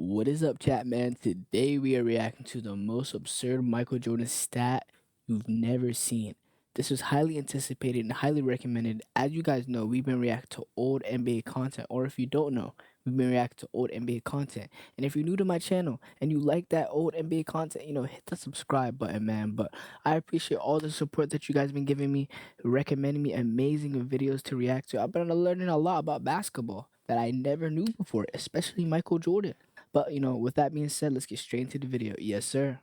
What is up, chat man? Today we are reacting to the most absurd Michael Jordan stat you've never seen. This was highly anticipated and highly recommended. As you guys know, we've been reacting to old NBA content, or if you don't know, we've been reacting to old NBA content. And if you're new to my channel and you like that old NBA content, hit the subscribe button, man. But I appreciate all the support that you guys been giving me, recommending me amazing videos to react to. I've been learning a lot about basketball that I never knew before, especially Michael Jordan. But with that being said, let's get straight into the video. Yes, sir.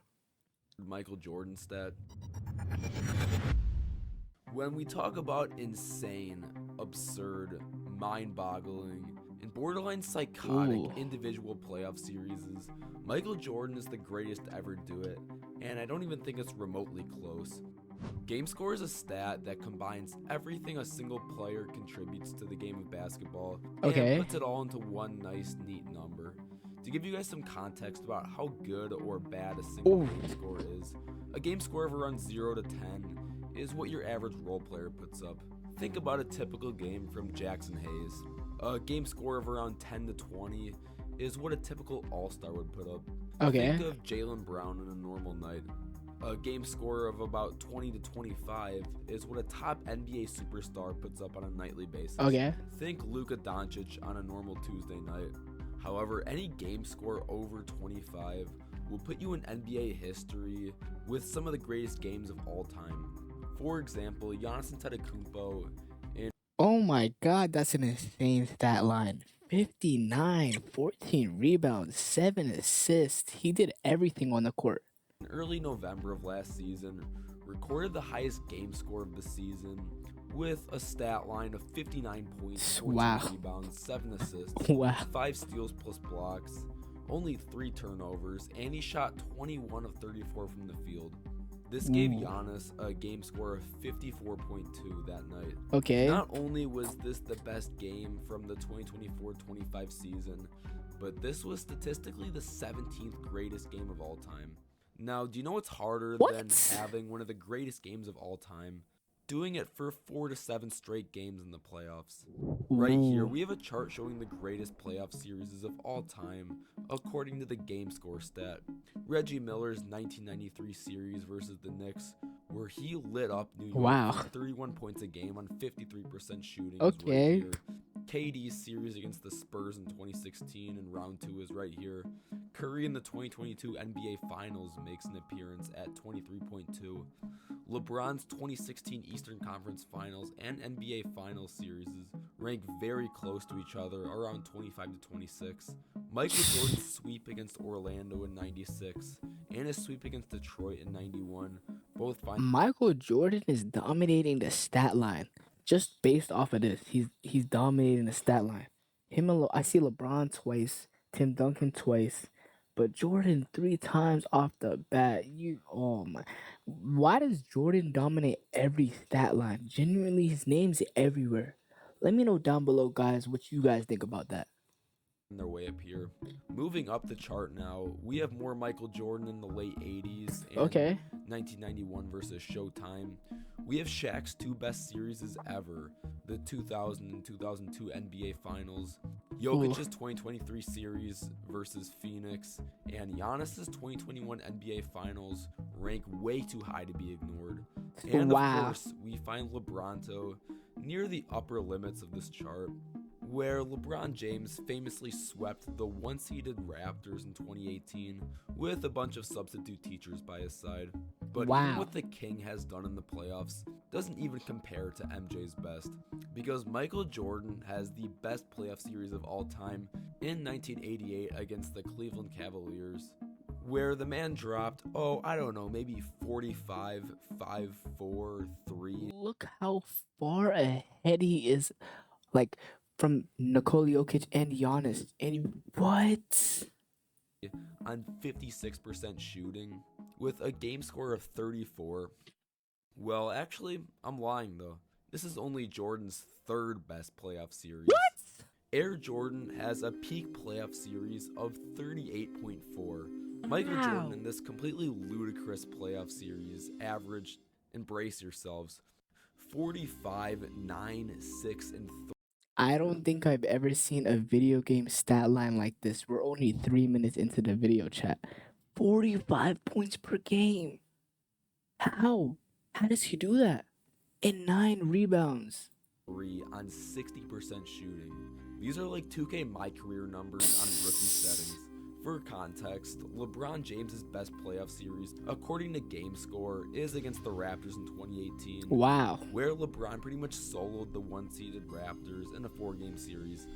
Michael Jordan stat. When we talk about insane, absurd, mind-boggling, and borderline psychotic Ooh. individual playoff series, Michael Jordan is the greatest to ever do it, and I don't even think it's remotely close. Game score is a stat that combines everything a single player contributes to the game of basketball and Okay. puts it all into one nice, neat number. To give you guys some context about how good or bad a single Ooh. game score is, a game score of around 0 to 10 is what your average role player puts up. Think about a typical game from Jackson Hayes. A game score of around 10 to 20 is what a typical all-star would put up. Okay. Think of Jaylen Brown on a normal night. A game score of about 20 to 25 is what a top NBA superstar puts up on a nightly basis. Okay. Think Luka Doncic on a normal Tuesday night. However, any game score over 25 will put you in NBA history with some of the greatest games of all time. For example, Giannis Antetokounmpo in Oh my God, that's an insane stat line. 59, 14 rebounds, 7 assists. He did everything on the court. early November of last season recorded the highest game score of the season with a stat line of 59 points, 14 Wow. rebounds, 7 assists, Wow. 5 steals plus blocks, only 3 turnovers, and he shot 21 of 34 from the field. This gave Ooh. Giannis a game score of 54.2 that night. Okay. Not only was this the best game from the 2024-25 season, but this was statistically the 17th greatest game of all time. Now, do you know what's harder than What? having one of the greatest games of all time? Doing it for 4 to 7 straight games in the playoffs. Right here, Ooh. we have a chart showing the greatest playoff series of all time, according to the game score stat. Reggie Miller's 1993 series versus the Knicks, where he lit up New York Wow. for 31 points a game on 53% shooting, is Okay. right here. KD's series against the Spurs in 2016 in round 2 is right here. Curry in the 2022 NBA Finals makes an appearance at 23.2. LeBron's 2016 Eastern Conference Finals and NBA Finals series rank very close to each other, around 25 to 26. Michael Jordan's sweep against Orlando in 96 and his sweep against Detroit in 91 both find Michael Jordan is dominating the stat line just based off of this. He's dominating the stat line. I see LeBron twice, Tim Duncan twice, but Jordan 3 times off the bat. Oh my! Why does Jordan dominate every stat line? Genuinely, his name's everywhere. Let me know down below, guys, what you guys think about that. their way up here. Moving up the chart now, we have more Michael Jordan in the late 80s and Okay. 1991 versus Showtime. We have Shaq's 2 best series ever, the 2000 and 2002 NBA Finals, Jokic's 2023 series versus Phoenix, and Giannis's 2021 NBA Finals rank way too high to be ignored. And Wow. of course, we find LeBronto near the upper limits of this chart, where LeBron James famously swept the once-seeded Raptors in 2018 with a bunch of substitute teachers by his side. But even Wow. what the King has done in the playoffs doesn't even compare to MJ's best, because Michael Jordan has the best playoff series of all time in 1988 against the Cleveland Cavaliers, where the man dropped, maybe 45, 5, 4, 3. Look how far ahead he is, like from Nikola Jokic and Giannis. And what? On 56% shooting with a game score of 34. Well, actually, I'm lying though. This is only Jordan's 3rd best playoff series. What? Air Jordan has a peak playoff series of 38.4. Michael Jordan in this completely ludicrous playoff series averaged, embrace yourselves, 45, 9, 6, and 3. I don't think I've ever seen a video game stat line like this. We're only 3 minutes into the video chat. 45 points per game. How? How does he do that? And 9 rebounds. Three on 60% shooting. These are like 2K My Career numbers on rookie settings. For context, LeBron James's best playoff series, according to GameScore, is against the Raptors in 2018, Wow. where LeBron pretty much soloed the one-seeded Raptors in a 4-game series.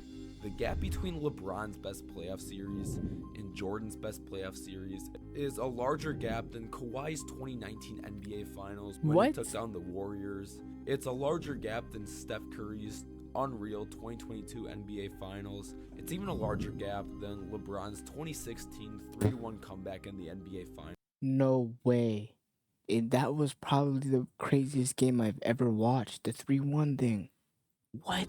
The gap between LeBron's best playoff series and Jordan's best playoff series is a larger gap than Kawhi's 2019 NBA Finals when he took down the Warriors. It's a larger gap than Steph Curry's unreal 2022 NBA Finals. It's even a larger gap than LeBron's 2016 3-1 comeback in the NBA Finals. No way. That was probably the craziest game I've ever watched. The 3-1 thing. What?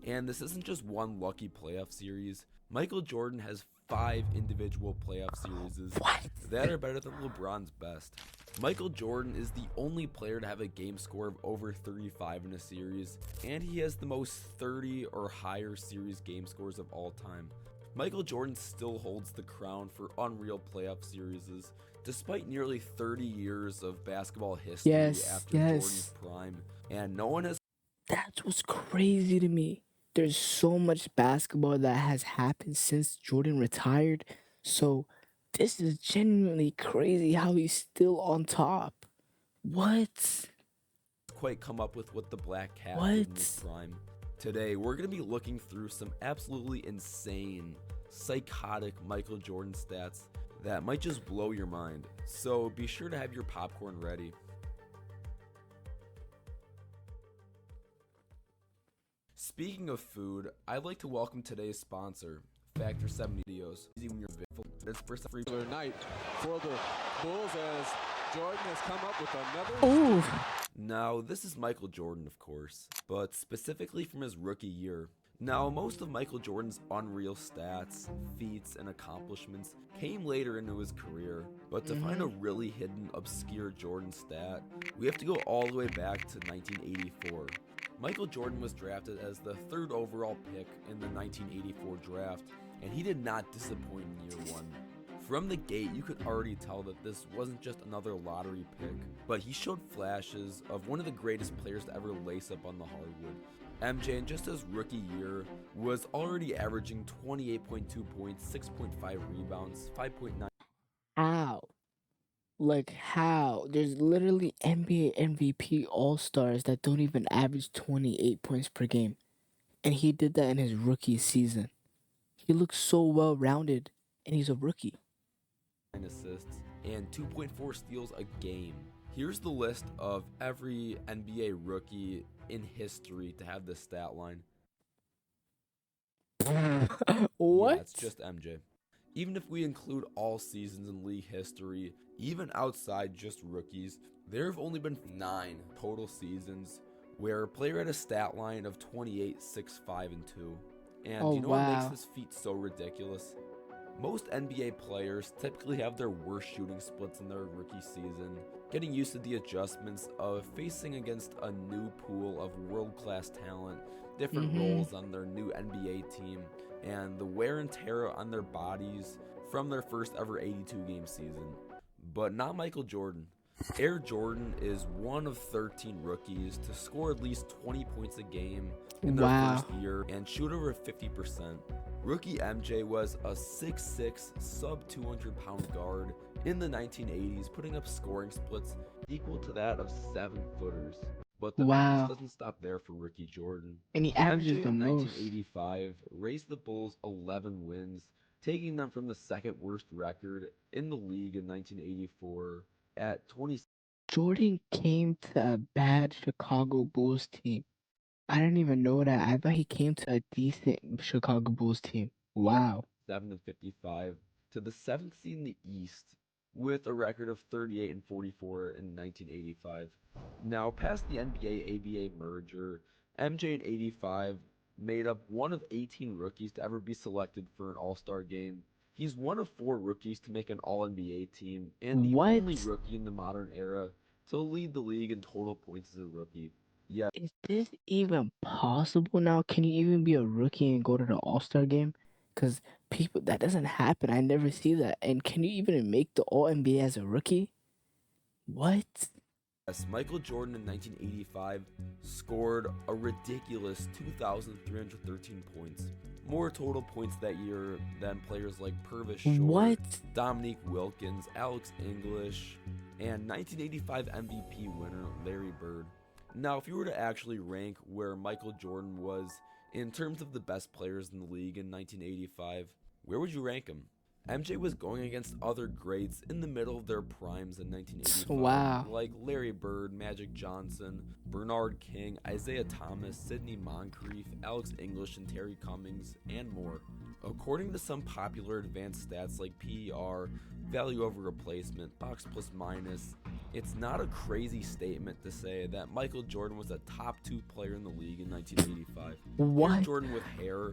And this isn't just one lucky playoff series. Michael Jordan has 5 individual playoff series that are better than LeBron's best. Michael Jordan is the only player to have a game score of over 35 in a series, and he has the most 30 or higher series game scores of all time. Michael Jordan still holds the crown for unreal playoff series, despite nearly 30 years of basketball history after Jordan's prime, and no one has. That's what's crazy to me. There's so much basketball that has happened since Jordan retired. So this is genuinely crazy how he's still on top. What? Quite come up with what the Black Cat did in his prime. Today, we're going to be looking through some absolutely insane, psychotic Michael Jordan stats that might just blow your mind. So be sure to have your popcorn ready. Speaking of food, I'd like to welcome today's sponsor, Factor 7 Videos. When you're it's first free night for the Bulls as Jordan has come up with another. Now, this is Michael Jordan, of course, but specifically from his rookie year. Now, most of Michael Jordan's unreal stats, feats, and accomplishments came later into his career, but to find a really hidden, obscure Jordan stat, we have to go all the way back to 1984. Michael Jordan was drafted as the 3rd overall pick in the 1984 draft, and he did not disappoint in year 1. From the gate, you could already tell that this wasn't just another lottery pick, but he showed flashes of one of the greatest players to ever lace up on the hardwood. MJ, in just his rookie year, was already averaging 28.2 points, 6.5 rebounds, 5.9. How? Like how? There's literally NBA MVP All-Stars that don't even average 28 points per game. And he did that in his rookie season. He looks so well-rounded, and he's a rookie. Assists and 2.4 steals a game. Here's the list of every NBA rookie in history to have this stat line. What? Yeah, it's just MJ. Even if we include all seasons in league history, even outside just rookies, there have only been 9 total seasons where a player had a stat line of 28, 6, 5, and 2. And you know what makes this feat so ridiculous? Most NBA players typically have their worst shooting splits in their rookie season, getting used to the adjustments of facing against a new pool of world-class talent, different roles on their new NBA team, and the wear and tear on their bodies from their first ever 82-game season. But not Michael Jordan. Air Jordan is one of 13 rookies to score at least 20 points a game in their first year and shoot over 50%. Rookie MJ was a 6'6", sub-200-pound guard in the 1980s, putting up scoring splits equal to that of 7-footers. But the madness doesn't stop there for rookie Jordan. And he averages the most. 1985 raised the Bulls 11 wins, taking them from the 2nd worst record in the league in 1984 at 20. Jordan came to a bad Chicago Bulls team. I didn't even know that. I thought he came to a decent Chicago Bulls team. Wow. 7-55 to the 7th seed in the East with a record of 38-44 in 1985. Now, past the NBA-ABA merger, MJ in 85 made up one of 18 rookies to ever be selected for an All-Star game. He's one of 4 rookies to make an All-NBA team, and the only rookie in the modern era to lead the league in total points as a rookie. Yeah, Is this even possible now? Can you even be a rookie and go to the All-Star game? Because people, that doesn't happen. I never see that. And can you even make the All NBA as a rookie? What? yes, Michael Jordan in 1985 scored a ridiculous 2,313 points. More total points that year than players like Purvis Short, What? Dominique Wilkins, Alex English, and 1985 MVP winner Larry Bird. Now, if you were to actually rank where Michael Jordan was in terms of the best players in the league in 1985, where would you rank him? MJ was going against other greats in the middle of their primes in 1985, Wow. like Larry Bird, Magic Johnson, Bernard King, Isaiah Thomas, Sidney Moncrief, Alex English, and Terry Cummings, and more. According to some popular advanced stats like PER, value over replacement, box plus minus, it's not a crazy statement to say that Michael Jordan was a top 2 player in the league in 1985. Here's What? Jordan with hair,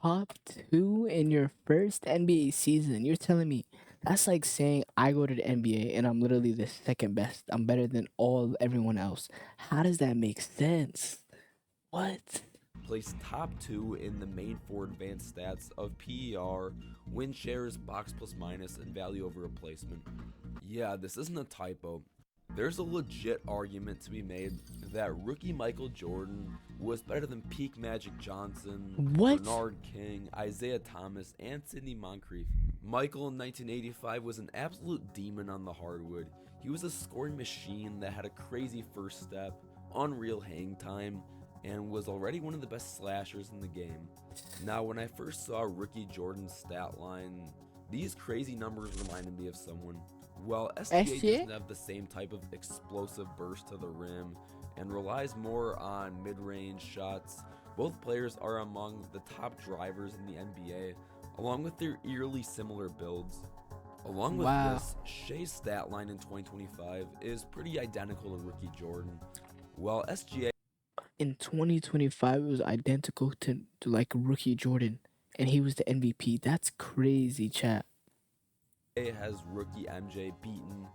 Top two in your first NBA season? You're telling me that's like saying I go to the NBA and I'm literally the second best. I'm better than everyone else. How does that make sense? What? placed top 2 in the main 4 advanced stats of PER, win shares, box plus minus, and value over replacement. Yeah, this isn't a typo. There's a legit argument to be made that rookie Michael Jordan was better than peak Magic Johnson, What? Bernard King, Isaiah Thomas, and Sidney Moncrief. Michael in 1985 was an absolute demon on the hardwood. He was a scoring machine that had a crazy first step, unreal hang time, and was already one of the best slashers in the game. Now, when I first saw rookie Jordan's stat line, these crazy numbers reminded me of someone. While SGA SGA? doesn't have the same type of explosive burst to the rim and relies more on mid range shots, both players are among the top drivers in the NBA, along with their eerily similar builds. Along with Wow. this, Shea's stat line in 2025 is pretty identical to rookie Jordan. While SGA In 2025, it was identical to like rookie Jordan, and he was the MVP. That's crazy, chat. has rookie MJ beaten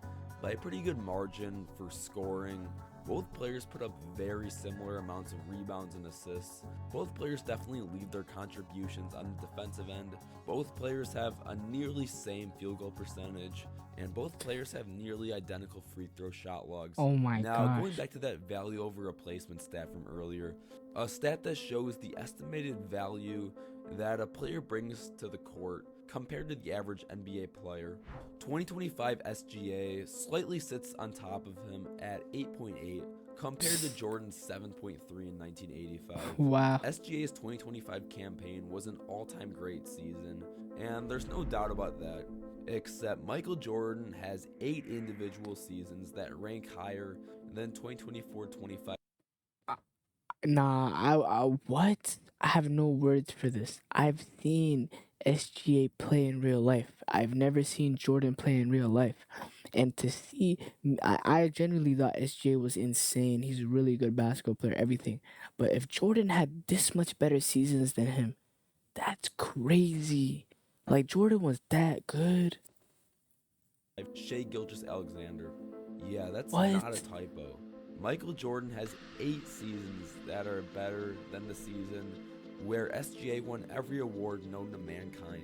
by a pretty good margin for scoring. Both players put up very similar amounts of rebounds and assists. Both players definitely leave their contributions on the defensive end. Both players have a nearly same field goal percentage, and both players have nearly identical free throw shot logs. Oh my Now, going gosh. back to that value over replacement stat from earlier, a stat that shows the estimated value that a player brings to the court compared to the average NBA player. 2025 SGA slightly sits on top of him at 8.8 compared to Jordan's 7.3 in 1985. Wow. SGA's 2025 campaign was an all-time great season, and there's no doubt about that. Except Michael Jordan has 8 individual seasons that rank higher than 2024-25. Nah, I what? I have no words for this. I've seen SGA play in real life. I've never seen Jordan play in real life. And to see, I genuinely thought SGA was insane. He's a really good basketball player, everything. But if Jordan had this much better seasons than him, that's crazy. Like, Jordan was that good. Shea Gilgeous-Alexander. Yeah, that's not a What? typo. Michael Jordan has 8 seasons that are better than the season where SGA won every award known to mankind.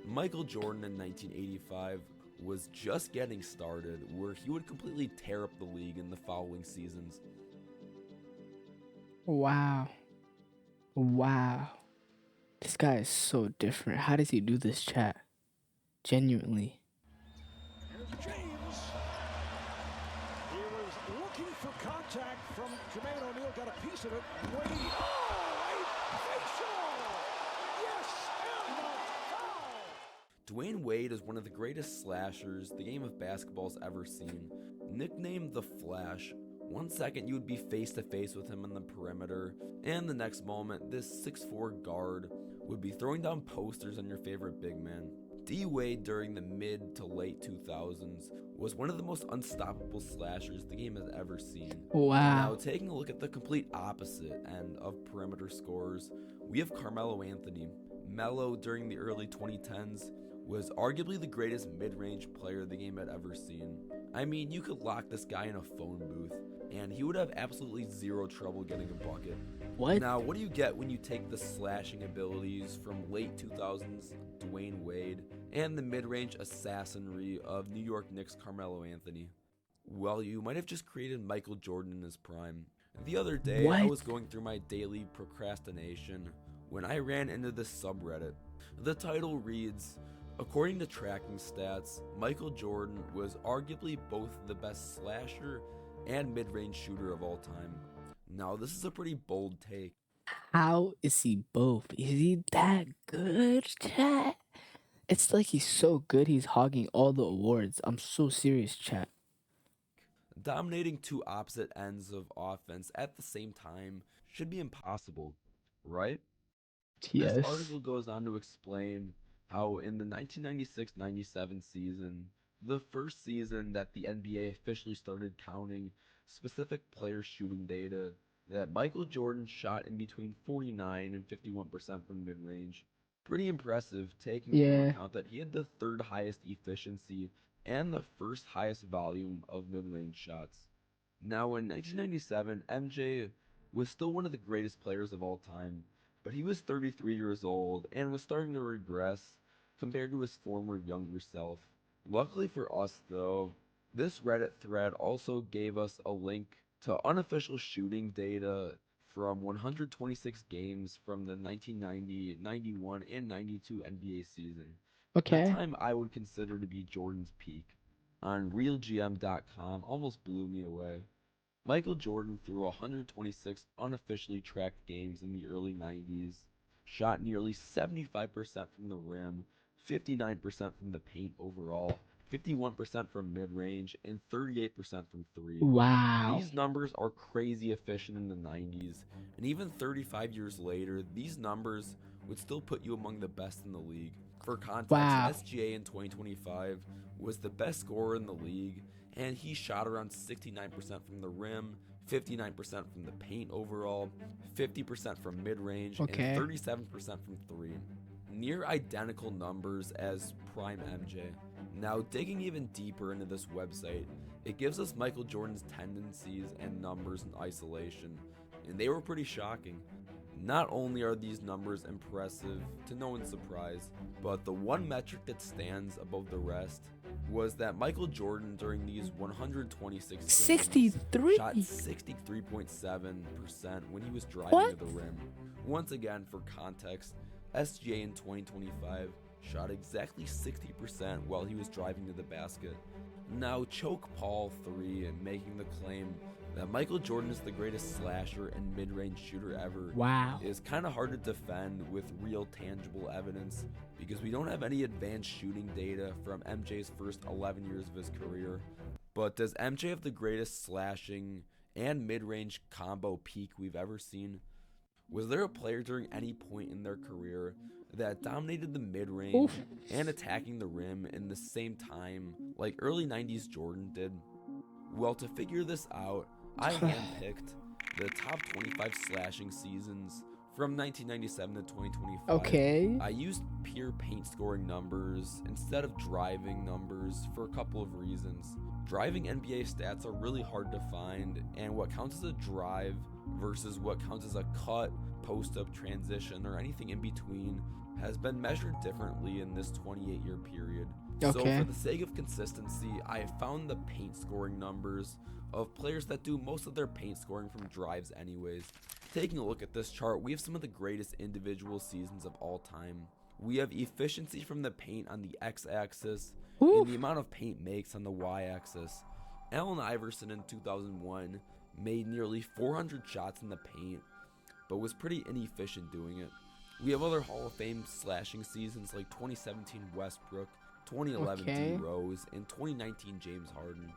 Michael Jordan in 1985 was just getting started, where he would completely tear up the league in the following seasons. Wow. Wow. This guy is so different. How does he do this, chat? Genuinely. Here's James. He was looking for contact from Jermaine O'Neal, got a piece of it. Wade. Oh, a facial! Yes, and a foul! Dwayne Wade is one of the greatest slashers the game of basketball's ever seen. Nicknamed the Flash, one second you would be face to face with him on the perimeter, and the next moment this 6'4 guard would be throwing down posters on your favorite big man. D Wade during the mid to late 2000s was one of the most unstoppable slashers the game has ever seen. Now, Wow. taking a look at the complete opposite end of perimeter scorers, we have Carmelo Anthony. Melo during the early 2010s was arguably the greatest mid-range player the game had ever seen. I mean, you could lock this guy in a phone booth, and he would have absolutely zero trouble getting a bucket. What? Now, what do you get when you take the slashing abilities from late 2000s Dwayne Wade and the mid-range assassinry of New York Knicks Carmelo Anthony? Well, you might have just created Michael Jordan in his prime. The other day, I What? was going through my daily procrastination when I ran into this subreddit. The title reads, "According to tracking stats, Michael Jordan was arguably both the best slasher and mid-range shooter of all time." Now, this is a pretty bold take. How is he both? Is he that good, chat? It's like he's so good he's hogging all the awards. I'm so serious, chat. Dominating two opposite ends of offense at the same time should be impossible, right? This Yes. article goes on to explain how in the 1996-97 season, the first season that the NBA officially started counting specific player shooting data, that Michael Jordan shot in between 49 and 51% from mid-range. Pretty impressive, taking into Yeah. account that he had the third highest efficiency and the first highest volume of mid-range shots. Now, in 1997, MJ was still one of the greatest players of all time, but he was 33 years old and was starting to regress compared to his former younger self. Luckily for us, though, this Reddit thread also gave us a link to unofficial shooting data from 126 games from the 1990, 91, and 92 NBA season. That Okay. time I would consider to be Jordan's peak. On RealGM.com almost blew me away. Michael Jordan threw 126 unofficially tracked games in the early 90s, shot nearly 75% from the rim, 59% from the paint overall, 51% from mid-range, and 38% from three. Wow. These numbers are crazy efficient in the 90s, and even 35 years later, these numbers would still put you among the best in the league. For context, Wow. SGA in 2025 was the best scorer in the league, and he shot around 69% from the rim, 59% from the paint overall, 50% from mid-range, Okay. and 37% from three. Near identical numbers as prime MJ. Now, digging even deeper into this website, it gives us Michael Jordan's tendencies and numbers in isolation, and they were pretty shocking. Not only are these numbers impressive, to no one's surprise, but the one metric that stands above the rest was that Michael Jordan during these 126 games 63. shot 63.7% when he was driving What? to the rim. Once again, for context, SGA in 2025 shot exactly 60% while he was driving to the basket. Now, Choke Paul 3 and making the claim that Michael Jordan is the greatest slasher and mid-range shooter ever Wow. is kind of hard to defend with real tangible evidence because we don't have any advanced shooting data from MJ's first 11 years of his career. But does MJ have the greatest slashing and mid-range combo peak we've ever seen? Was there a player during any point in their career that dominated the mid-range Oof. and attacking the rim in the same time like early 90s Jordan did? Well, to figure this out, I handpicked the top 25 slashing seasons from 1997 to 2025. Okay. I used pure paint scoring numbers instead of driving numbers for a couple of reasons. Driving NBA stats are really hard to find, and what counts as a drive versus what counts as a cut, post-up, transition, or anything in between has been measured differently in this 28-year period. So Okay. for the sake of consistency, I found the paint scoring numbers of players that do most of their paint scoring from drives anyways. Taking a look at this chart, we have some of the greatest individual seasons of all time. We have efficiency from the paint on the x-axis Oof. and the amount of paint makes on the y-axis. Allen Iverson in 2001 made nearly 400 shots in the paint, but was pretty inefficient doing it. We have other Hall of Fame slashing seasons like 2017 Westbrook, 2011 Okay. D Rose, and 2019 James Harden.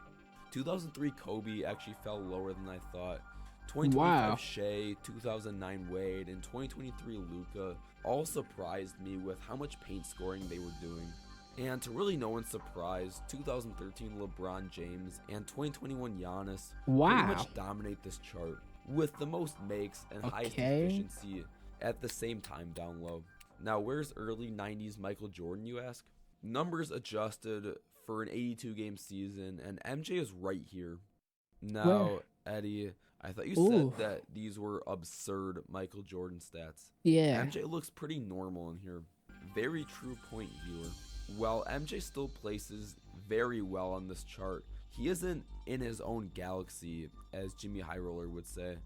2003 Kobe actually fell lower than I thought. 2025 Wow. Shea, 2009 Wade, and 2023 Luka all surprised me with how much paint scoring they were doing. And to really no one's surprise, 2013 LeBron James and 2021 Giannis pretty Wow. much dominate this chart with the most makes and highest Okay. efficiency at the same time down low. Now, where's early 90s Michael Jordan, you ask? numbers adjusted for an 82 game season, and MJ is right here. Where? Now, Eddie, I thought you Ooh. said that these were absurd Michael Jordan stats. Yeah. MJ looks pretty normal in here. Very true point, viewer. While MJ still places very well on this chart, he isn't in his own galaxy, as Jimmy High Roller would say.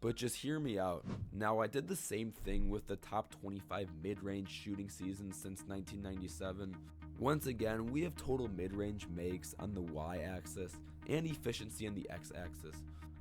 But just hear me out. Now, I did the same thing with the top 25 mid-range shooting seasons since 1997. Once again, we have total mid-range makes on the y-axis and efficiency on the x-axis.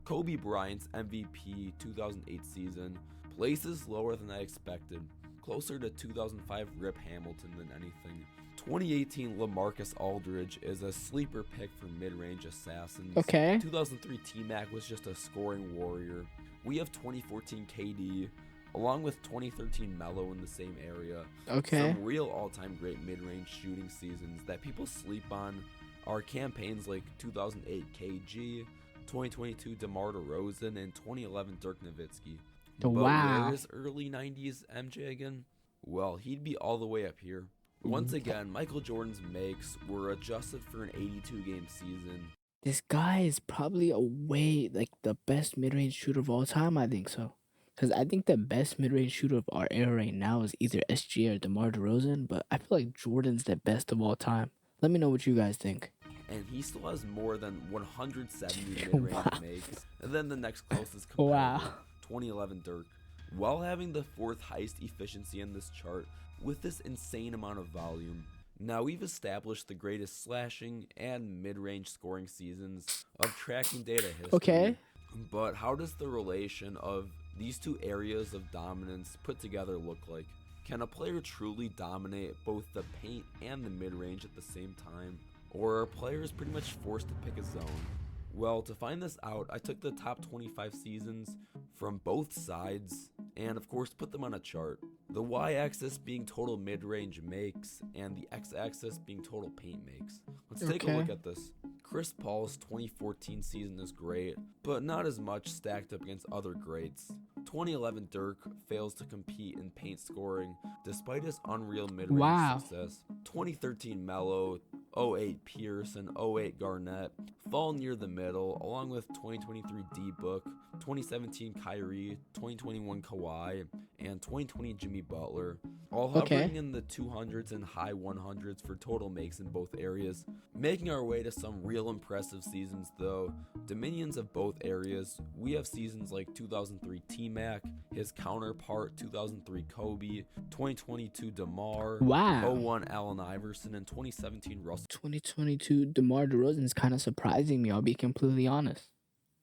Kobe Bryant's MVP 2008 season places lower than I expected, closer to 2005 Rip Hamilton than anything. 2018 LaMarcus Aldridge is a sleeper pick for mid-range assassins. Okay. 2003 T-Mac was just a scoring warrior. We have 2014 KD, along with 2013 Melo in the same area. Okay. Some real all-time great mid-range shooting seasons that people sleep on are campaigns like 2008 KG, 2022 DeMar DeRozan, and 2011 Dirk Nowitzki. But Wow. where is early 90s MJ again? Well, he'd be all the way up here. Once again, Michael Jordan's makes were adjusted for an 82-game season. This guy is probably like the best mid-range shooter of all time. I think so. Because I think the best mid-range shooter of our era right now is either SG or DeMar DeRozan, but I feel like Jordan's the best of all time. Let me know what you guys think. And he still has more than 170 mid-range Wow. makes. And then the next closest competitor, Wow. 2011 Dirk. While having the fourth highest efficiency in this chart with this insane amount of volume. Now we've established the greatest slashing and mid-range scoring seasons of tracking data history. Okay. But how does the relation of these two areas of dominance put together look like? Can a player truly dominate both the paint and the mid-range at the same time? Or are players pretty much forced to pick a zone? Well, to find this out, I took the top 25 seasons from both sides and of course put them on a chart. The y-axis being total mid-range makes and the x-axis being total paint makes. Let's take a look Okay. at this. Chris Paul's 2014 season is great, but not as much stacked up against other greats. 2011 Dirk fails to compete in paint scoring despite his unreal mid-range Wow. success. 2013 Melo, 08 Pierce, and 08 Garnett fall near the middle, along with 2023 D-Book, 2017 Kyrie, 2021 Kawhi, and 2020 Jimmy Butler, all hovering Okay. in the 200s and high 100s for total makes in both areas. Making our way to some real impressive seasons though, dominions of both areas, we have seasons like 2003 T-Mac, his counterpart 2003 Kobe, 2022 DeMar, Wow. 01 Allen Iverson, and 2017 Russell 2022 DeMar DeRozan is kind of surprising me. I'll be completely honest.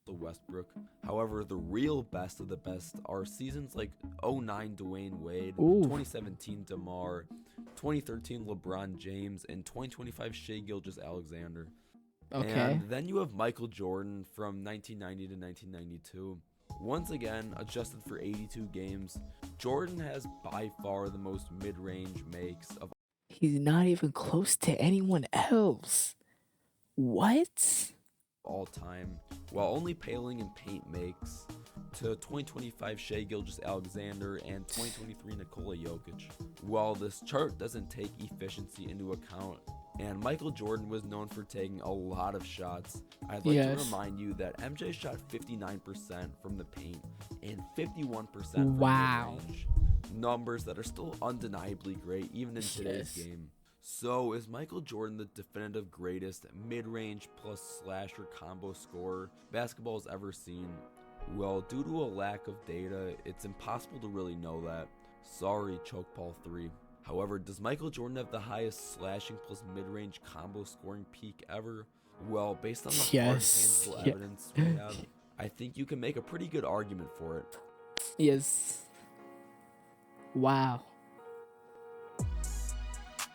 Westbrook. However, the real best of the best are seasons like 09 Dwayne Wade, Ooh. 2017 DeMar, 2013 LeBron James, and 2025 Shai Gilgeous-Alexander. Okay. And then you have Michael Jordan from 1990 to 1992. Once again, adjusted for 82 games, Jordan has by far the most mid-range makes of He's not even close to anyone else. What? all time, while only paling in paint makes to 2025 Shai Gilgeous-Alexander and 2023 Nikola Jokic. While this chart doesn't take efficiency into account, and Michael Jordan was known for taking a lot of shots, I'd like to remind you that MJ shot 59% from the paint and 51% from Wow. mid-range. Numbers that are still undeniably great even in today's game. So, is Michael Jordan the definitive greatest mid-range plus slasher combo scorer basketball has ever seen? Well, due to a lack of data, it's impossible to really know that. Sorry, Chokeball 3. However, does Michael Jordan have the highest slashing plus mid-range combo scoring peak ever? Well, based on the hard tangible evidence we have, I think you can make a pretty good argument for it. Yes. Wow.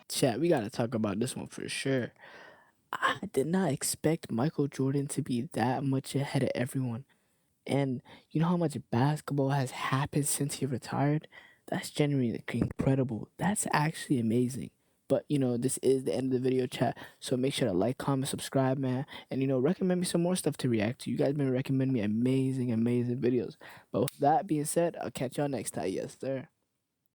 Chat, we gotta talk about this one for sure. I did not expect Michael Jordan to be that much ahead of everyone. And you know how much basketball has happened since he retired? That's genuinely incredible. That's actually amazing. But, this is the end of the video, chat. So make sure to like, comment, subscribe, man. And, recommend me some more stuff to react to. You guys been recommending me amazing, amazing videos. But with that being said, I'll catch y'all next time. Yes, sir.